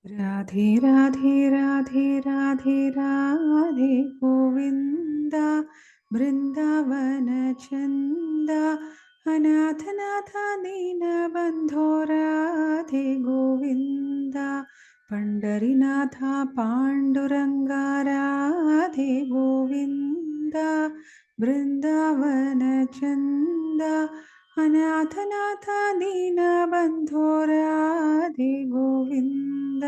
Radhe Radhe Radhe Radhe Radhe Govind Vrindavan Chand अनाथनाथ दीनबन्धो Radhe Govind Pandharinath Panduranga Radhe Govind Vrindavan Chand अनाथनाथ दीनबन्धो Radhe Govind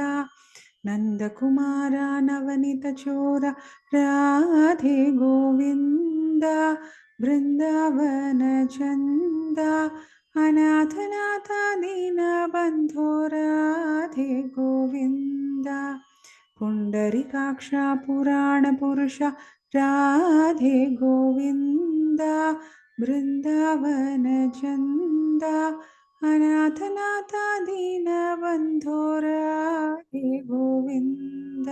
नन्दकुमारा नवनीतचोरा Radhe Govind Vrindavan Chand अनाथनाथ दीनबन्धो Radhe Govind Pundarikaksha पुराणपुरुष Radhe Govind Vrindavan Chand अनाथनाथ दीनबन्धो Radhe Govind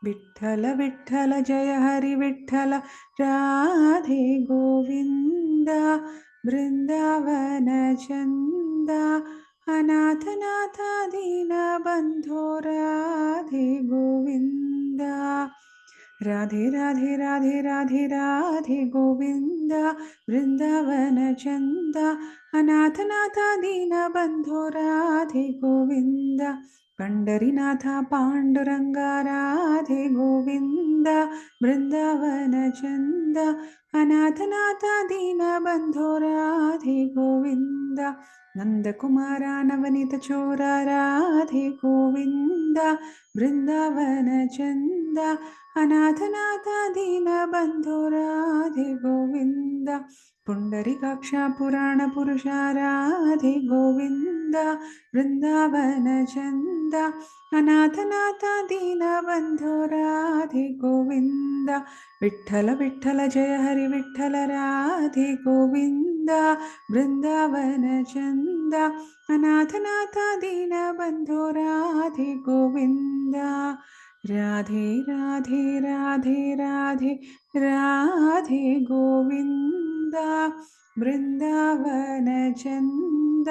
Vitthal Vitthal Jai Hari Vitthal Radhe Govind Vrindavan Chand अनाथनाथ दीनबन्धो Radhe Govind Radhe Radhe Radhe Radhe Radhe Govind Vrindavan Chand अनाथनाथ दीनबन्धो Radhe Govind Pandharinath Panduranga Radhe Govind Vrindavan Chand अनाथनाथ दीनबन्धो Radhe Govind Nandkumar नवनीतचोर Radhe Govind Vrindavan Chand अनाथनाथ दीनबन्धो Radhe Govind Pundarikaksha पुराणपुरुष Radhe Govind Vrindavan Chand अनाथनाथ दीनबन्धो Radhe Govind Vitthal Vitthal Jai Hari Vitthal Radhe Govind Vrindavan Chand अनाथनाथ दीनबन्धो Radhe Govind Radhe Radhe Radhe Radhe Radhe Govind Vrindavan Chand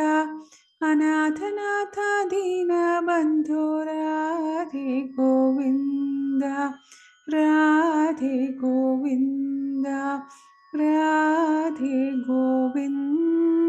अनाथनाथ दीनबन्धो Radhe Govind Radhe Govind Radhe Govind